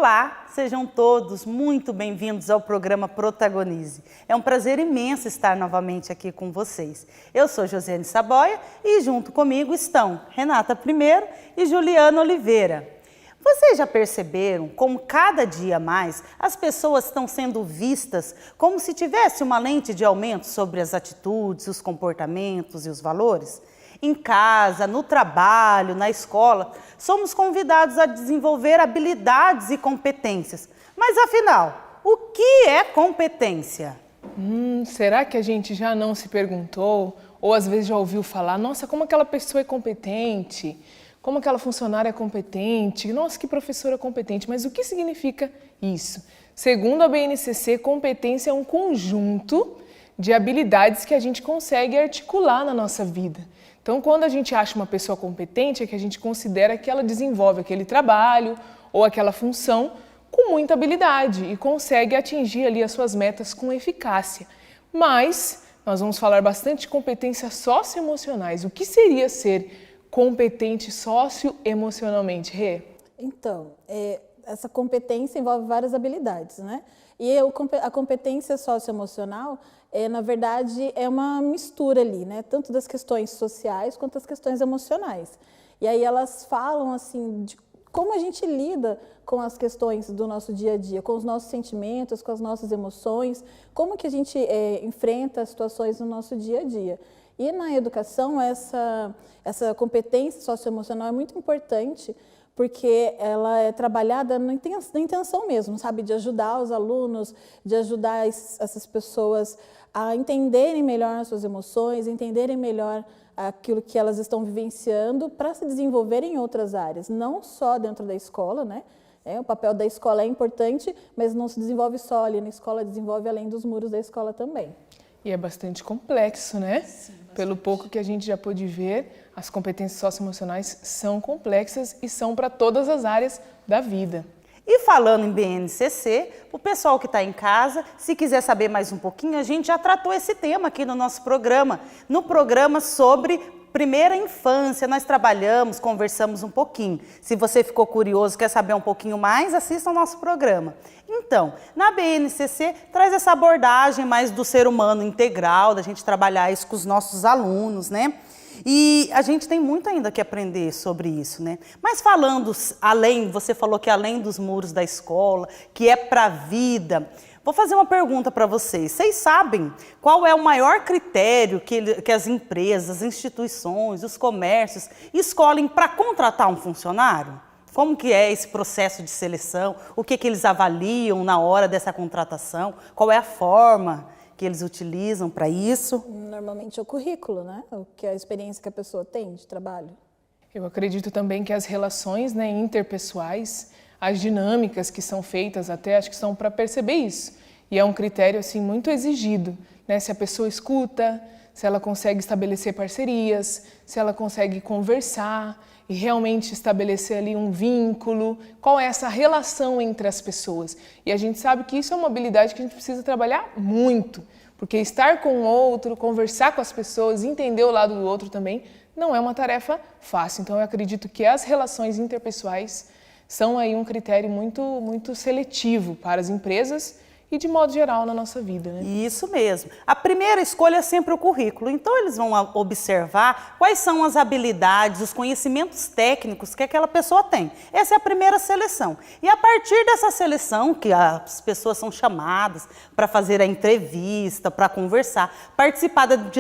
Olá, sejam todos muito bem-vindos ao programa Protagonize. É um prazer imenso estar novamente aqui com vocês. Eu sou Josiane Saboia e junto comigo estão Renata Primeiro e Juliana Oliveira. Vocês já perceberam como cada dia mais as pessoas estão sendo vistas como se tivesse uma lente de aumento sobre as atitudes, os comportamentos e os valores? Em casa, no trabalho, na escola, somos convidados a desenvolver habilidades e competências. Mas afinal, o que é competência? Será que a gente já não se perguntou, ou às vezes já ouviu falar, nossa, como aquela pessoa é competente, como aquela funcionária é competente, nossa, que professora é competente, mas o que significa isso? Segundo a BNCC, competência é um conjunto de habilidades que a gente consegue articular na nossa vida. Então, quando a gente acha uma pessoa competente, é que a gente considera que ela desenvolve aquele trabalho ou aquela função com muita habilidade e consegue atingir ali as suas metas com eficácia. Mas nós vamos falar bastante de competências socioemocionais. O que seria ser competente socioemocionalmente, Rê? Então, essa competência envolve várias habilidades, né? E a competência socioemocional, na verdade, é uma mistura ali, né? Tanto das questões sociais quanto das questões emocionais. E aí elas falam, assim, de como a gente lida com as questões do nosso dia a dia, com os nossos sentimentos, com as nossas emoções, como que a gente enfrenta as situações no nosso dia a dia. E na educação, essa competência socioemocional é muito importante, porque ela é trabalhada na intenção mesmo, sabe? De ajudar os alunos, de ajudar essas pessoas a entenderem melhor as suas emoções, entenderem melhor aquilo que elas estão vivenciando para se desenvolverem em outras áreas, não só dentro da escola, né? O papel da escola é importante, mas não se desenvolve só ali na escola, desenvolve além dos muros da escola também. E é bastante complexo, né? Sim, bastante. Pelo pouco que a gente já pôde ver, as competências socioemocionais são complexas e são para todas as áreas da vida. E falando em BNCC, o pessoal que está em casa, se quiser saber mais um pouquinho, a gente já tratou esse tema aqui no nosso programa. No programa sobre primeira infância, nós trabalhamos, conversamos um pouquinho. Se você ficou curioso, quer saber um pouquinho mais, assista ao nosso programa. Então, na BNCC, traz essa abordagem mais do ser humano integral, da gente trabalhar isso com os nossos alunos, né? E a gente tem muito ainda que aprender sobre isso, né? Mas falando além, você falou que além dos muros da escola, que é para a vida, vou fazer uma pergunta para vocês. Vocês sabem qual é o maior critério que as empresas, as instituições, os comércios escolhem para contratar um funcionário? Como que é esse processo de seleção? O que eles avaliam na hora dessa contratação? Qual é a forma que eles utilizam para isso? Normalmente é o currículo, né? O que é a experiência que a pessoa tem de trabalho. Eu acredito também que as relações, né, interpessoais, as dinâmicas que são feitas até, acho que são para perceber isso. E é um critério assim muito exigido, né? Se a pessoa escuta, se ela consegue estabelecer parcerias, se ela consegue conversar e realmente estabelecer ali um vínculo, qual é essa relação entre as pessoas. E a gente sabe que isso é uma habilidade que a gente precisa trabalhar muito, porque estar com o outro, conversar com as pessoas, entender o lado do outro também, não é uma tarefa fácil. Então eu acredito que as relações interpessoais são aí um critério muito seletivo para as empresas e de modo geral na nossa vida, né? Isso mesmo. A primeira escolha é sempre o currículo. Então eles vão observar quais são as habilidades, os conhecimentos técnicos que aquela pessoa tem. Essa é a primeira seleção. E a partir dessa seleção, que as pessoas são chamadas para fazer a entrevista, para conversar, participar das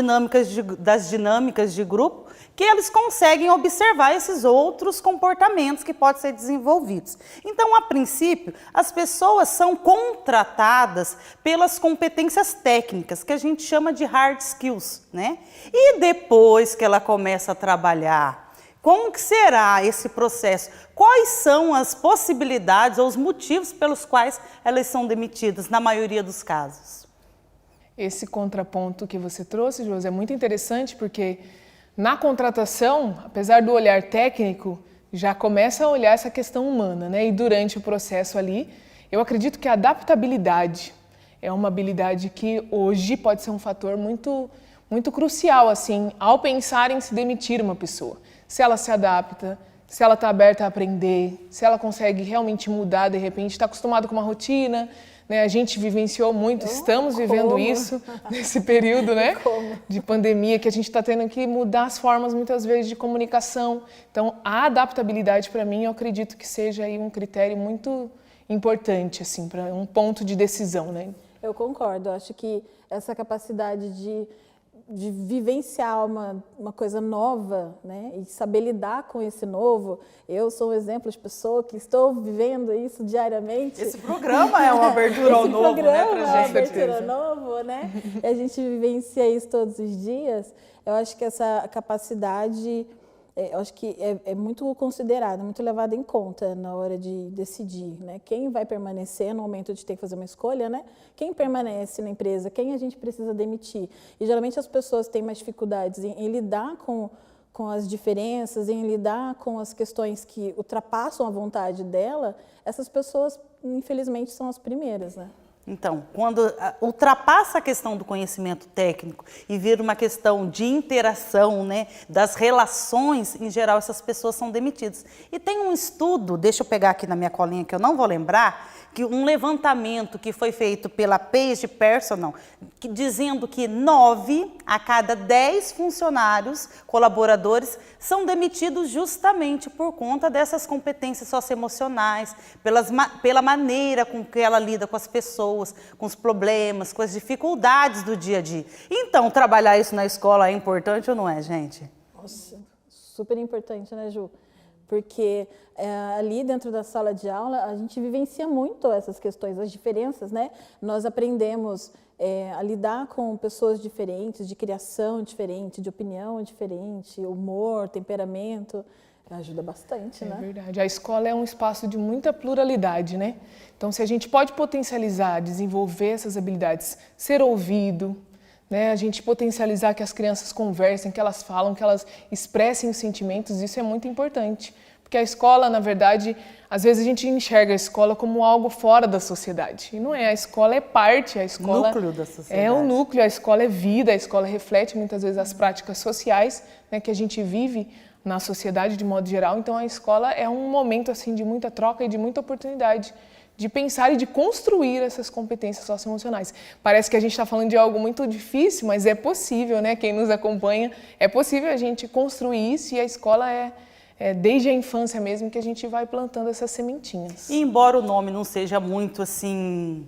dinâmicas de grupo, que eles conseguem observar esses outros comportamentos que podem ser desenvolvidos. Então, a princípio, as pessoas são contratadas pelas competências técnicas, que a gente chama de hard skills, né? E depois que ela começa a trabalhar, como que será esse processo? Quais são as possibilidades ou os motivos pelos quais elas são demitidas, na maioria dos casos? Esse contraponto que você trouxe, Josi, é muito interessante porque na contratação, apesar do olhar técnico, já começa a olhar essa questão humana, né? E durante o processo ali, eu acredito que a adaptabilidade é uma habilidade que hoje pode ser um fator muito crucial, assim, ao pensar em se demitir uma pessoa. Se ela se adapta, se ela está aberta a aprender, se ela consegue realmente mudar de repente, está acostumado com uma rotina, né? A gente vivenciou muito, estamos vivendo isso nesse período, né, de pandemia, que a gente está tendo que mudar as formas muitas vezes de comunicação. Então, a adaptabilidade para mim, eu acredito que seja aí um critério muito importante, assim, para um ponto de decisão, né? Eu concordo, eu acho que essa capacidade de vivenciar uma coisa nova, né, e saber lidar com esse novo. Eu sou um exemplo de pessoa que estou vivendo isso diariamente. Esse programa é uma abertura ao novo, né, pra é uma gente. abertura ao novo, né? E a gente vivencia isso todos os dias. Eu acho que essa capacidade, eu acho que é muito considerada, muito levada em conta na hora de decidir, né? Quem vai permanecer no momento de ter que fazer uma escolha, né? Quem permanece na empresa, quem a gente precisa demitir. E geralmente as pessoas têm mais dificuldades em lidar com as diferenças, em lidar com as questões que ultrapassam a vontade dela. Essas pessoas, infelizmente, são as primeiras, né? Então, quando ultrapassa a questão do conhecimento técnico e vira uma questão de interação, né, das relações, em geral, essas pessoas são demitidas. E tem um estudo, deixa eu pegar aqui na minha colinha que eu não vou lembrar, que um levantamento que foi feito pela Page Personnel, dizendo que 9 a cada 10 funcionários, colaboradores, são demitidos justamente por conta dessas competências socioemocionais, pela maneira com que ela lida com as pessoas, com os problemas, com as dificuldades do dia a dia. Então, trabalhar isso na escola é importante ou não é, gente? Nossa, super importante, né, Ju? Porque ali dentro da sala de aula a gente vivencia muito essas questões, as diferenças, né? Nós aprendemos a lidar com pessoas diferentes, de criação diferente, de opinião diferente, humor, temperamento. Ajuda bastante, né? É verdade. A escola é um espaço de muita pluralidade, né? Então, se a gente pode potencializar, desenvolver essas habilidades, ser ouvido, né? A gente potencializar que as crianças conversem, que elas falam, que elas expressem os sentimentos, isso é muito importante. Porque a escola, na verdade, às vezes a gente enxerga a escola como algo fora da sociedade. E não é, a escola é parte, a escola núcleo da sociedade. É o núcleo, a escola é vida, a escola reflete muitas vezes as práticas sociais, né, que a gente vive na sociedade de modo geral. Então a escola é um momento assim de muita troca e de muita oportunidade de pensar e de construir essas competências socioemocionais. Parece que a gente está falando de algo muito difícil, mas é possível, né? Quem nos acompanha, é possível a gente construir isso, e a escola é desde a infância mesmo que a gente vai plantando essas sementinhas. E embora o nome não seja muito assim,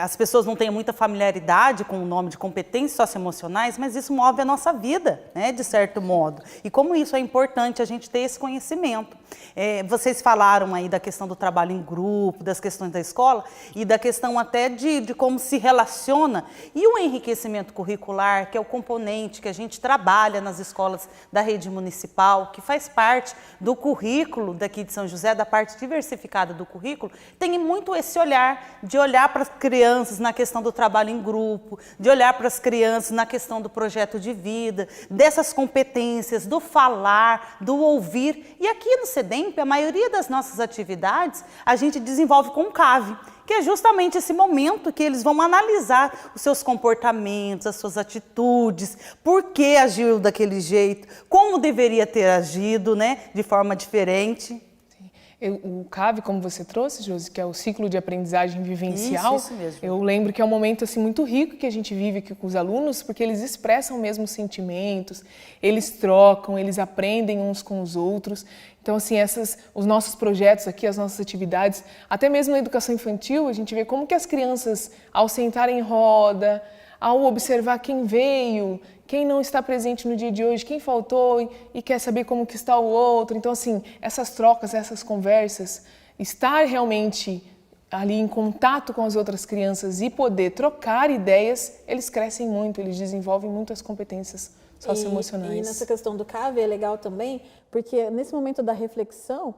as pessoas não tenham muita familiaridade com o nome de competências socioemocionais, mas isso move a nossa vida, né, de certo modo. E como isso é importante a gente ter esse conhecimento. Vocês falaram aí da questão do trabalho em grupo, das questões da escola e da questão até de como se relaciona. E o enriquecimento curricular, que é o componente que a gente trabalha nas escolas da rede municipal, que faz parte do currículo daqui de São José, da parte diversificada do currículo, tem muito esse olhar, de olhar para as crianças na questão do trabalho em grupo, de olhar para as crianças na questão do projeto de vida, dessas competências, do falar, do ouvir. E aqui no SEDEMP, a maioria das nossas atividades a gente desenvolve com o CAV, que é justamente esse momento que eles vão analisar os seus comportamentos, as suas atitudes, por que agiu daquele jeito, como deveria ter agido, né, de forma diferente. O CAV, como você trouxe, Josi, que é o ciclo de aprendizagem vivencial, isso mesmo. Eu lembro que é um momento assim, muito rico que a gente vive aqui com os alunos, porque eles expressam mesmo os sentimentos, eles trocam, eles aprendem uns com os outros. Então, assim, os nossos projetos aqui, as nossas atividades, até mesmo na educação infantil, a gente vê como que as crianças, ao sentar em roda, ao observar quem veio, quem não está presente no dia de hoje, quem faltou e quer saber como que está o outro. Então, assim, essas trocas, essas conversas, estar realmente ali em contato com as outras crianças e poder trocar ideias, eles crescem muito, eles desenvolvem muitas competências socioemocionais. E nessa questão do CAV é legal também, porque nesse momento da reflexão,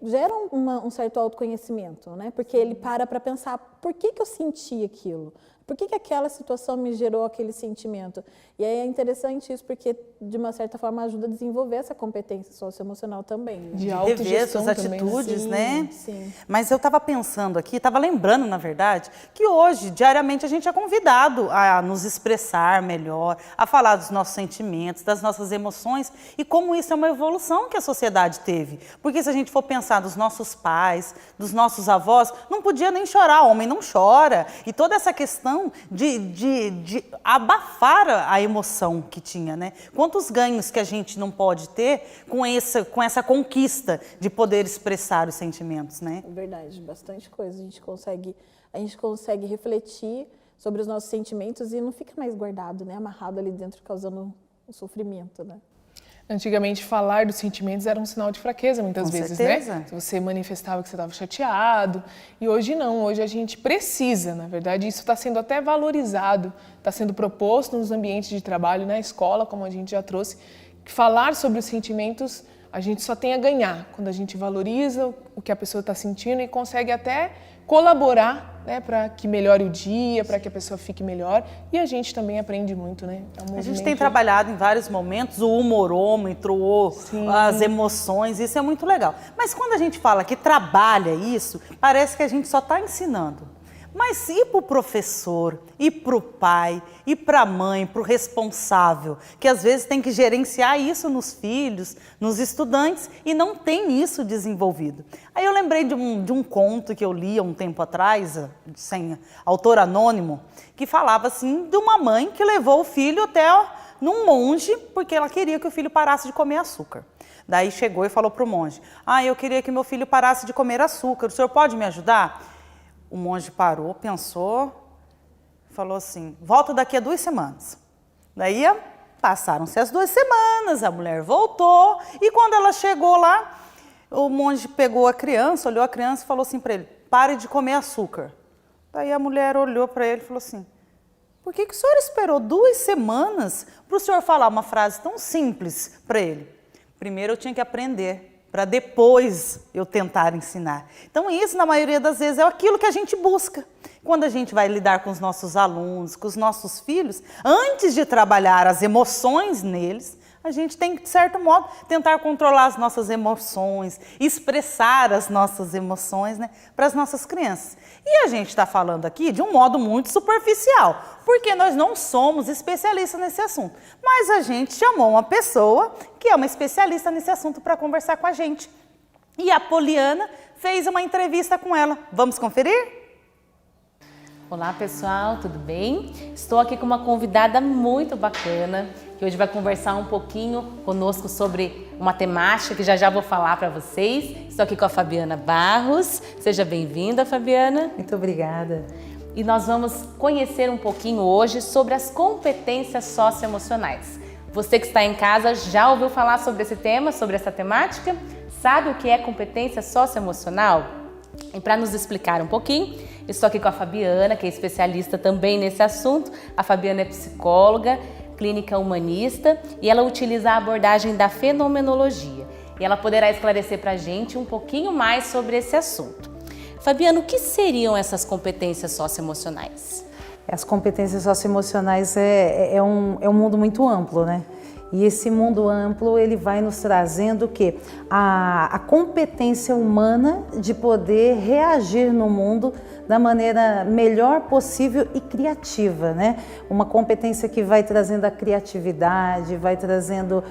gera um certo autoconhecimento, né? Porque ele para pensar por que eu senti aquilo? Por que aquela situação me gerou aquele sentimento? E aí é interessante isso, porque, de uma certa forma, ajuda a desenvolver essa competência socioemocional também. Né? De rever suas atitudes, sim, né? Sim. Mas eu estava pensando aqui, estava lembrando, na verdade, que hoje, diariamente, a gente é convidado a nos expressar melhor, a falar dos nossos sentimentos, das nossas emoções, e como isso é uma evolução que a sociedade teve. Porque se a gente for pensar dos nossos pais, dos nossos avós, não podia nem chorar, homem não chora. E toda essa questão de abafar a emoção que tinha, né? Quantos ganhos que a gente não pode ter com essa conquista de poder expressar os sentimentos, né? É verdade, bastante coisa. A gente consegue refletir sobre os nossos sentimentos e não fica mais guardado, né? Amarrado ali dentro, causando um sofrimento, né? Antigamente, falar dos sentimentos era um sinal de fraqueza, muitas vezes, certeza. né? Você manifestava que você estava chateado. E hoje não, hoje a gente precisa, na verdade, isso está sendo até valorizado, está sendo proposto nos ambientes de trabalho, na escola, como a gente já trouxe, que falar sobre os sentimentos a gente só tem a ganhar quando a gente valoriza o que a pessoa está sentindo e consegue até colaborar, né, para que melhore o dia, para que a pessoa fique melhor. E a gente também aprende muito, né? A gente tem trabalhado em vários momentos o humorômetro, as emoções, isso é muito legal. Mas quando a gente fala que trabalha isso, parece que a gente só está ensinando. Mas e para o professor, e para o pai, e para a mãe, para o responsável, que às vezes tem que gerenciar isso nos filhos, nos estudantes, e não tem isso desenvolvido. Aí eu lembrei de um conto que eu li há um tempo atrás, sem autor anônimo, que falava assim de uma mãe que levou o filho até num monge, porque ela queria que o filho parasse de comer açúcar. Daí chegou e falou para o monge, eu queria que meu filho parasse de comer açúcar, o senhor pode me ajudar? O monge parou, pensou, falou assim, volta daqui a 2 semanas. Daí passaram-se as 2 semanas, a mulher voltou e quando ela chegou lá, o monge pegou a criança, olhou a criança e falou assim para ele, pare de comer açúcar. Daí a mulher olhou para ele e falou assim, por que o senhor esperou 2 semanas para o senhor falar uma frase tão simples para ele? Primeiro eu tinha que aprender, para depois eu tentar ensinar. Então isso, na maioria das vezes, é aquilo que a gente busca. Quando a gente vai lidar com os nossos alunos, com os nossos filhos, antes de trabalhar as emoções neles, a gente tem que, de certo modo, tentar controlar as nossas emoções, expressar as nossas emoções, né, para as nossas crianças. E a gente está falando aqui de um modo muito superficial, porque nós não somos especialistas nesse assunto. Mas a gente chamou uma pessoa que é uma especialista nesse assunto para conversar com a gente. E a Poliana fez uma entrevista com ela. Vamos conferir? Olá pessoal, tudo bem? Estou aqui com uma convidada muito bacana, que hoje vai conversar um pouquinho conosco sobre uma temática que já vou falar para vocês. Estou aqui com a Fabiana Barros. Seja bem-vinda, Fabiana. Muito obrigada. E nós vamos conhecer um pouquinho hoje sobre as competências socioemocionais. Você que está em casa já ouviu falar sobre esse tema, sobre essa temática? Sabe o que é competência socioemocional? E para nos explicar um pouquinho, estou aqui com a Fabiana, que é especialista também nesse assunto. A Fabiana é psicóloga, clínica humanista e ela utiliza a abordagem da fenomenologia. E ela poderá esclarecer para a gente um pouquinho mais sobre esse assunto. Fabiana, o que seriam essas competências socioemocionais? As competências socioemocionais é um mundo muito amplo, né? E esse mundo amplo, ele vai nos trazendo o quê? A competência humana de poder reagir no mundo da maneira melhor possível e criativa, né? Uma competência que vai trazendo a criatividade, vai trazendo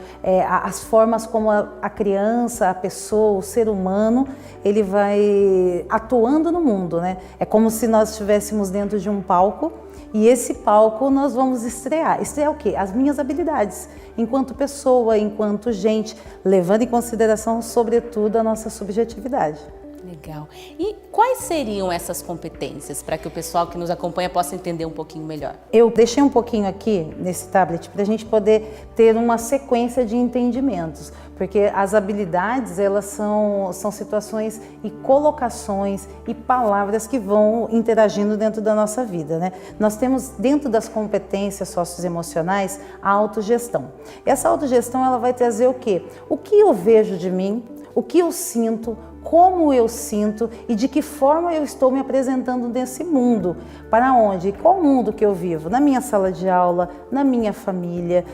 as formas como a criança, a pessoa, o ser humano, ele vai atuando no mundo, né? É como se nós estivéssemos dentro de um palco e esse palco nós vamos estrear. Estrear o quê? As minhas habilidades, enquanto pessoa, enquanto gente, levando em consideração, sobretudo, a nossa subjetividade. Legal. E quais seriam essas competências para que o pessoal que nos acompanha possa entender um pouquinho melhor? Eu deixei um pouquinho aqui nesse tablet para a gente poder ter uma sequência de entendimentos, porque as habilidades, elas são situações e colocações e palavras que vão interagindo dentro da nossa vida, né? Nós temos dentro das competências socioemocionais a autogestão. Essa autogestão, ela vai trazer o quê? O que eu vejo de mim, o que eu sinto, como eu sinto e de que forma eu estou me apresentando nesse mundo. Para onde? Qual mundo que eu vivo? Na minha sala de aula, na minha família,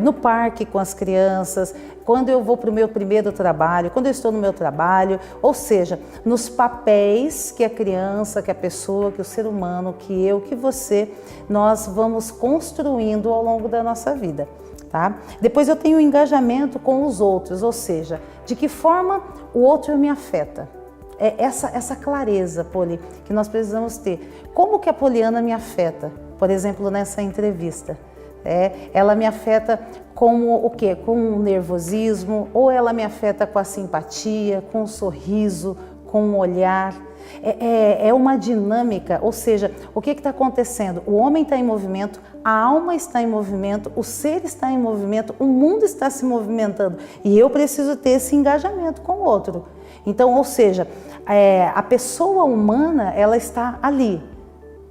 no parque com as crianças, quando eu vou para o meu primeiro trabalho, quando eu estou no meu trabalho, ou seja, nos papéis que a criança, que a pessoa, que o ser humano, que eu, que você, nós vamos construindo ao longo da nossa vida. Tá? Depois eu tenho o engajamento com os outros, ou seja, de que forma o outro me afeta. É essa clareza, Poli, que nós precisamos ter. Como que a Poliana me afeta? Por exemplo, nessa entrevista. Ela me afeta com o quê? Com o nervosismo, ou ela me afeta com a simpatia, com o sorriso, com o olhar. É uma dinâmica, ou seja, o que está acontecendo? O homem está em movimento, a alma está em movimento, o ser está em movimento, o mundo está se movimentando e eu preciso ter esse engajamento com o outro. Então, ou seja, a pessoa humana, ela está ali,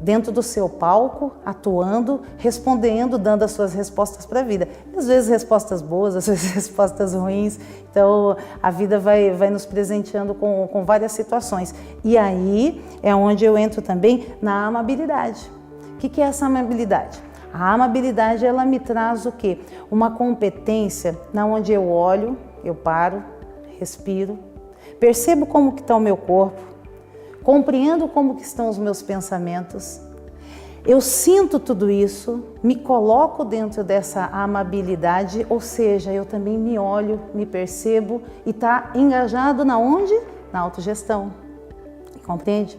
dentro do seu palco, atuando, respondendo, dando as suas respostas para a vida. Às vezes respostas boas, às vezes respostas ruins. Então a vida vai nos presenteando com várias situações. E aí é onde eu entro também na amabilidade. O que é essa amabilidade? A amabilidade, ela me traz o quê? Uma competência na onde eu olho, eu paro, respiro, percebo como que está o meu corpo, compreendo como que estão os meus pensamentos, eu sinto tudo isso, me coloco dentro dessa amabilidade, ou seja, eu também me olho, me percebo e está engajado na onde? Na autogestão, compreende?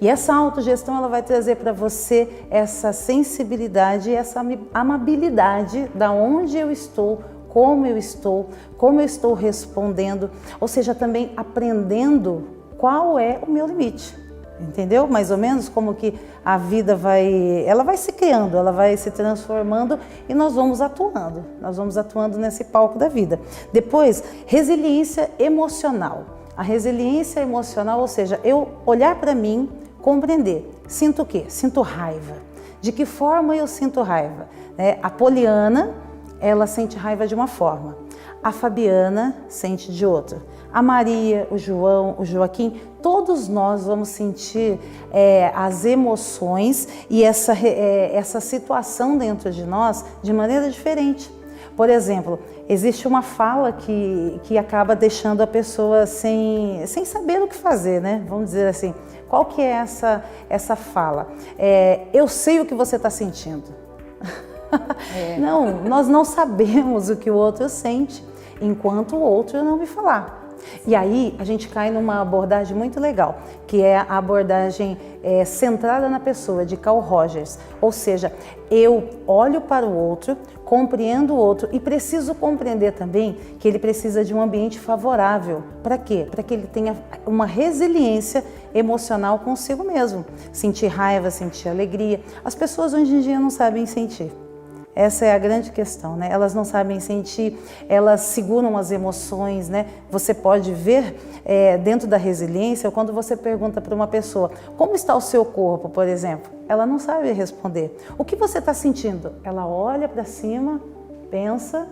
E essa autogestão, ela vai trazer para você essa sensibilidade, essa amabilidade da onde eu estou, como eu estou respondendo, ou seja, também aprendendo qual é o meu limite, entendeu? Mais ou menos como que a vida ela vai se criando, ela vai se transformando e nós vamos atuando nesse palco da vida. Depois, resiliência emocional. A resiliência emocional, ou seja, eu olhar para mim, compreender, sinto o quê? Sinto raiva. De que forma eu sinto raiva? A Poliana, ela sente raiva de uma forma, a Fabiana sente de outra. A Maria, o João, o Joaquim, todos nós vamos sentir as emoções e essa situação dentro de nós de maneira diferente. Por exemplo, existe uma fala que acaba deixando a pessoa sem saber o que fazer, né? Vamos dizer assim, qual que é essa fala? Eu sei o que você está sentindo. Não, nós não sabemos o que o outro sente enquanto o outro não me falar. E aí a gente cai numa abordagem muito legal, que é a abordagem centrada na pessoa, de Carl Rogers. Ou seja, eu olho para o outro, compreendo o outro e preciso compreender também que ele precisa de um ambiente favorável. Para quê? Para que ele tenha uma resiliência emocional consigo mesmo. Sentir raiva, sentir alegria. As pessoas hoje em dia não sabem sentir. Essa é a grande questão, né? Elas não sabem sentir, elas seguram as emoções, né? Você pode ver dentro da resiliência, quando você pergunta para uma pessoa, como está o seu corpo, por exemplo? Ela não sabe responder. O que você está sentindo? Ela olha para cima, pensa,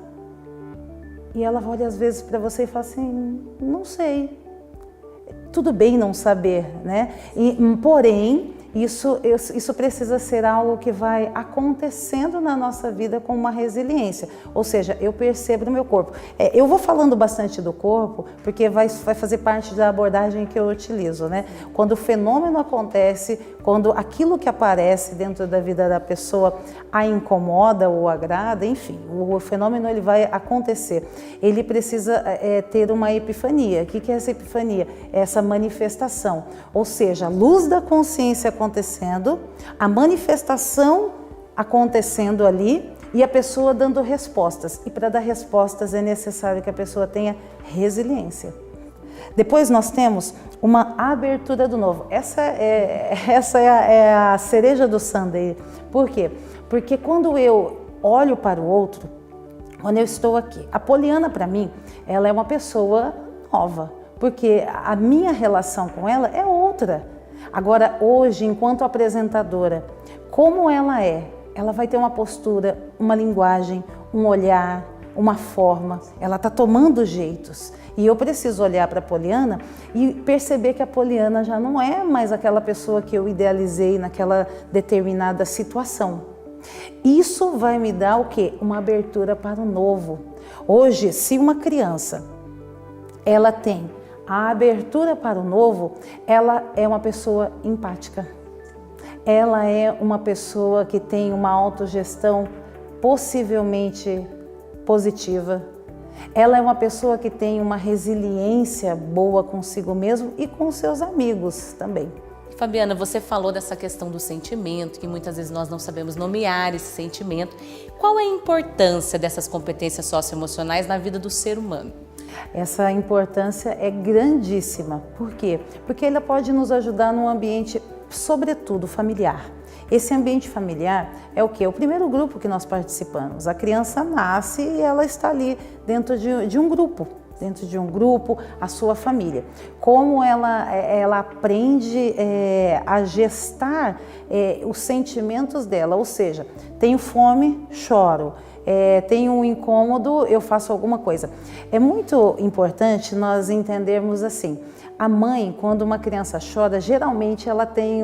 e ela olha às vezes para você e fala assim, não sei. Tudo bem não saber, né? Porém, isso precisa ser algo que vai acontecendo na nossa vida com uma resiliência, ou seja, eu percebo no meu corpo. Eu vou falando bastante do corpo porque vai fazer parte da abordagem que eu utilizo, né? Quando o fenômeno acontece, quando aquilo que aparece dentro da vida da pessoa a incomoda ou agrada, enfim, o fenômeno ele vai acontecer. Ele precisa ter uma epifania. O que é essa epifania? Essa manifestação, ou seja, a luz da consciência acontecendo, a manifestação acontecendo ali e a pessoa dando respostas. E para dar respostas é necessário que a pessoa tenha resiliência. Depois nós temos uma abertura do novo. Essa é a cereja do sundae. Por quê? Porque quando eu olho para o outro, quando eu estou aqui, a Poliana para mim, ela é uma pessoa nova, porque a minha relação com ela é outra. Agora, hoje, enquanto apresentadora, como ela é? Ela vai ter uma postura, uma linguagem, um olhar, uma forma. Ela está tomando jeitos. E eu preciso olhar para a Poliana e perceber que a Poliana já não é mais aquela pessoa que eu idealizei naquela determinada situação. Isso vai me dar o quê? Uma abertura para o novo. Hoje, se uma criança ela tem a abertura para o novo, ela é uma pessoa empática. Ela é uma pessoa que tem uma autogestão possivelmente positiva. Ela é uma pessoa que tem uma resiliência boa consigo mesmo e com seus amigos também. Fabiana, você falou dessa questão do sentimento, que muitas vezes nós não sabemos nomear esse sentimento. Qual é a importância dessas competências socioemocionais na vida do ser humano? Essa importância é grandíssima. Por quê? Porque ela pode nos ajudar num ambiente, sobretudo, familiar. Esse ambiente familiar é o quê? O primeiro grupo que nós participamos. A criança nasce e ela está ali dentro de um grupo. Dentro de um grupo, a sua família. Como ela aprende a gestar os sentimentos dela, ou seja, tenho fome, choro, tenho um incômodo, eu faço alguma coisa. É muito importante nós entendermos assim, a mãe, quando uma criança chora, geralmente ela tem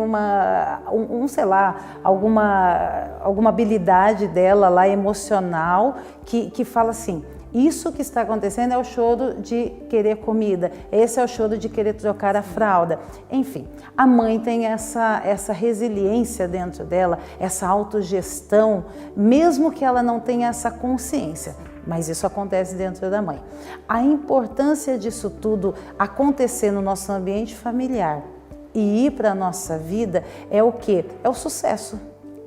sei lá, alguma habilidade dela lá emocional que fala assim, isso que está acontecendo é o choro de querer comida, esse é o choro de querer trocar a fralda. Enfim, a mãe tem essa resiliência dentro dela, essa autogestão, mesmo que ela não tenha essa consciência. Mas isso acontece dentro da mãe. A importância disso tudo acontecer no nosso ambiente familiar e ir para a nossa vida é o quê? É o sucesso.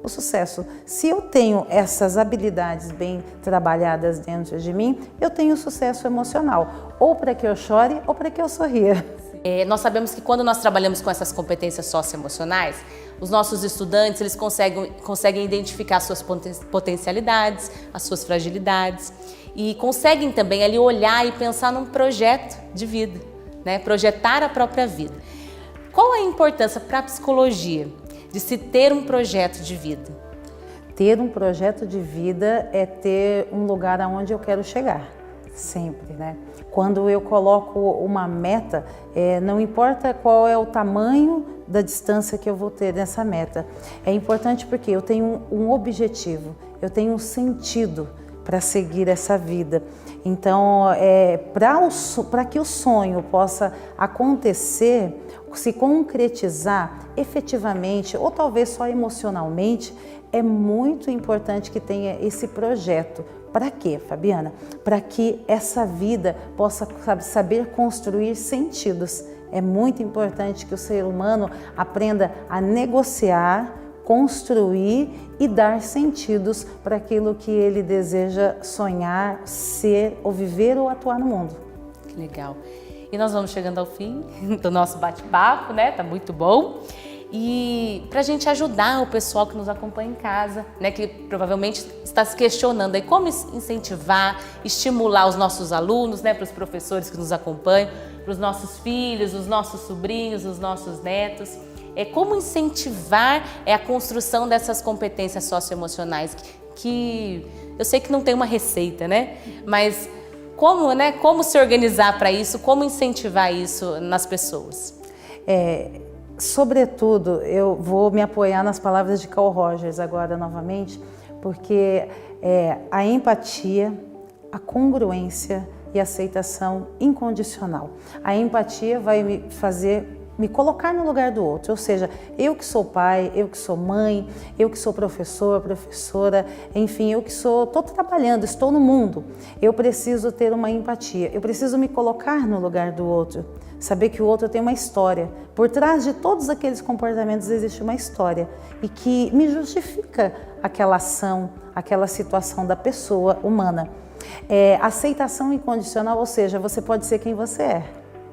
O sucesso. Se eu tenho essas habilidades bem trabalhadas dentro de mim, eu tenho sucesso emocional, ou para que eu chore ou para que eu sorria. Nós sabemos que quando nós trabalhamos com essas competências socioemocionais, os nossos estudantes eles conseguem identificar suas potencialidades, as suas fragilidades e conseguem também ali olhar e pensar num projeto de vida, né? Projetar a própria vida. Qual a importância para a psicologia de se ter um projeto de vida? Ter um projeto de vida é ter um lugar aonde eu quero chegar, sempre, né? Quando eu coloco uma meta, não importa qual é o tamanho da distância que eu vou ter nessa meta. É importante porque eu tenho um objetivo, eu tenho um sentido para seguir essa vida. Então, para que o sonho possa acontecer, se concretizar efetivamente ou talvez só emocionalmente, é muito importante que tenha esse projeto. Para quê, Fabiana? Para que essa vida possa saber construir sentidos. É muito importante que o ser humano aprenda a negociar, construir e dar sentidos para aquilo que ele deseja sonhar, ser ou viver ou atuar no mundo. Que legal. E nós vamos chegando ao fim do nosso bate-papo, né? Tá muito bom. E para a gente ajudar o pessoal que nos acompanha em casa, né? Que provavelmente está se questionando aí como incentivar, estimular os nossos alunos, né? Para os professores que nos acompanham, para os nossos filhos, os nossos sobrinhos, os nossos netos. Como incentivar a construção dessas competências socioemocionais que eu sei que não tem uma receita, né? Mas como se organizar para isso, como incentivar isso nas pessoas? Sobretudo, eu vou me apoiar nas palavras de Carl Rogers agora novamente, porque a empatia, a congruência e a aceitação incondicional. A empatia vai me colocar no lugar do outro, ou seja, eu que sou pai, eu que sou mãe, eu que sou professor, professora, enfim, eu que estou trabalhando, estou no mundo, eu preciso ter uma empatia, eu preciso me colocar no lugar do outro, saber que o outro tem uma história, por trás de todos aqueles comportamentos existe uma história e que me justifica aquela ação, aquela situação da pessoa humana. Aceitação incondicional, ou seja, você pode ser quem você é,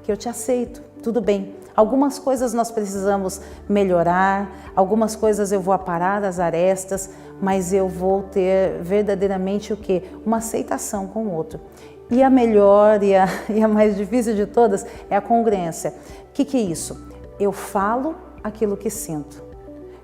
que eu te aceito, tudo bem. Algumas coisas nós precisamos melhorar, algumas coisas eu vou aparar as arestas, mas eu vou ter verdadeiramente o quê? Uma aceitação com o outro. E a melhor e a mais difícil de todas é a congruência. O que é isso? Eu falo aquilo que sinto.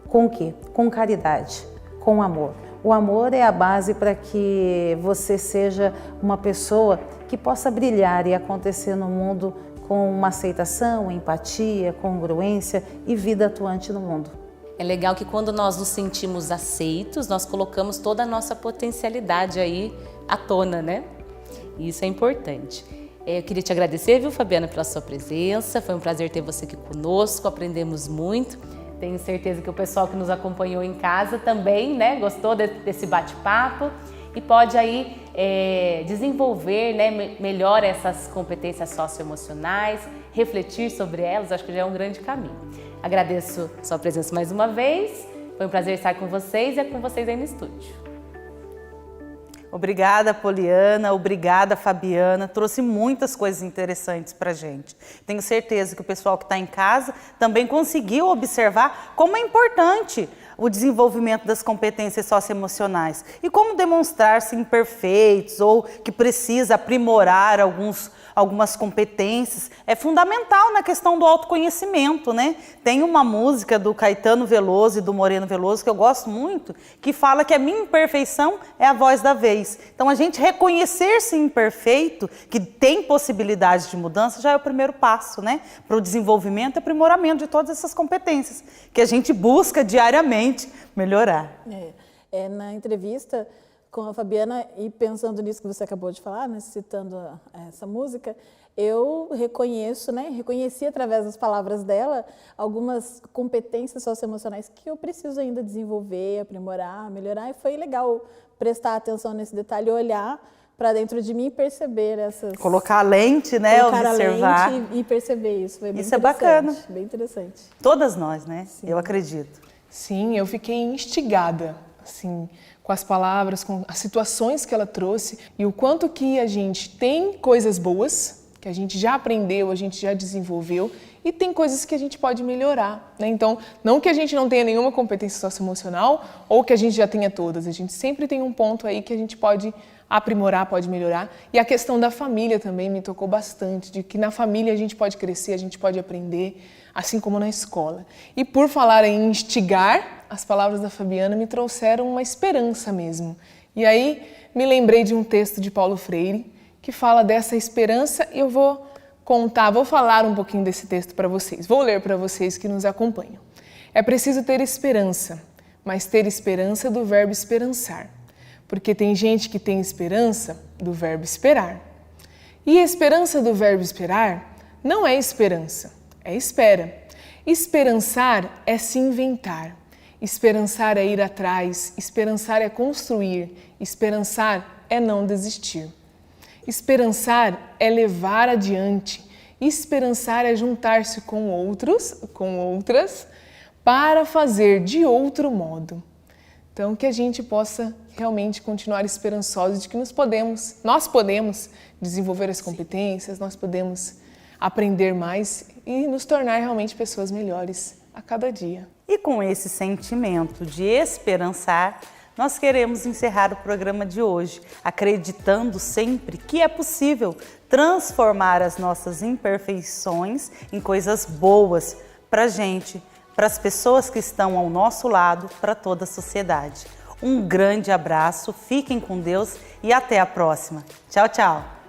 Com o quê? Com caridade, com amor. O amor é a base para que você seja uma pessoa que possa brilhar e acontecer no mundo com uma aceitação, empatia, congruência e vida atuante no mundo. É legal que quando nós nos sentimos aceitos, nós colocamos toda a nossa potencialidade aí à tona, né? E isso é importante. Eu queria te agradecer, viu, Fabiana, pela sua presença. Foi um prazer ter você aqui conosco, aprendemos muito. Tenho certeza que o pessoal que nos acompanhou em casa também, né, gostou desse bate-papo e pode aí desenvolver, né, melhor essas competências socioemocionais, refletir sobre elas, acho que já é um grande caminho. Agradeço a sua presença mais uma vez, foi um prazer estar com vocês e é com vocês aí no estúdio. Obrigada, Poliana, obrigada, Fabiana, trouxe muitas coisas interessantes para a gente. Tenho certeza que o pessoal que está em casa também conseguiu observar como é importante o desenvolvimento das competências socioemocionais e como demonstrar-se imperfeitos ou que precisa aprimorar algumas competências é fundamental na questão do autoconhecimento, né? Tem uma música do Caetano Veloso e do Moreno Veloso que eu gosto muito, que fala que a minha imperfeição é a voz da vez. Então a gente reconhecer-se imperfeito, que tem possibilidade de mudança, já é o primeiro passo, né? Para o desenvolvimento e aprimoramento de todas essas competências que a gente busca diariamente melhorar. Na entrevista com a Fabiana, e pensando nisso que você acabou de falar, né, citando essa música, eu reconheci através das palavras dela algumas competências socioemocionais que eu preciso ainda desenvolver, aprimorar, melhorar, e foi legal prestar atenção nesse detalhe, olhar para dentro de mim e perceber essas... Colocar a lente, né, observar. A lente e perceber isso, foi bem isso é bacana. Bem interessante. Todas nós, né? Sim. Eu acredito. Sim, eu fiquei instigada, assim, com as palavras, com as situações que ela trouxe e o quanto que a gente tem coisas boas, que a gente já aprendeu, a gente já desenvolveu e tem coisas que a gente pode melhorar, né? Então, não que a gente não tenha nenhuma competência socioemocional ou que a gente já tenha todas, a gente sempre tem um ponto aí que a gente pode aprimorar, pode melhorar. E a questão da família também me tocou bastante, de que na família a gente pode crescer, a gente pode aprender, assim como na escola. E por falar em instigar, as palavras da Fabiana me trouxeram uma esperança mesmo. E aí me lembrei de um texto de Paulo Freire que fala dessa esperança e eu vou falar um pouquinho desse texto para vocês. Vou ler para vocês que nos acompanham. É preciso ter esperança, mas ter esperança do verbo esperançar. Porque tem gente que tem esperança do verbo esperar. E a esperança do verbo esperar não é esperança, é espera. Esperançar é se inventar. Esperançar é ir atrás. Esperançar é construir. Esperançar é não desistir. Esperançar é levar adiante. Esperançar é juntar-se com outros, com outras, para fazer de outro modo. Então, que a gente possa realmente continuar esperançosos de que nós podemos desenvolver as competências, nós podemos aprender mais e nos tornar realmente pessoas melhores a cada dia. E com esse sentimento de esperançar, nós queremos encerrar o programa de hoje, acreditando sempre que é possível transformar as nossas imperfeições em coisas boas para a gente, para as pessoas que estão ao nosso lado, para toda a sociedade. Um grande abraço, fiquem com Deus e até a próxima. Tchau, tchau!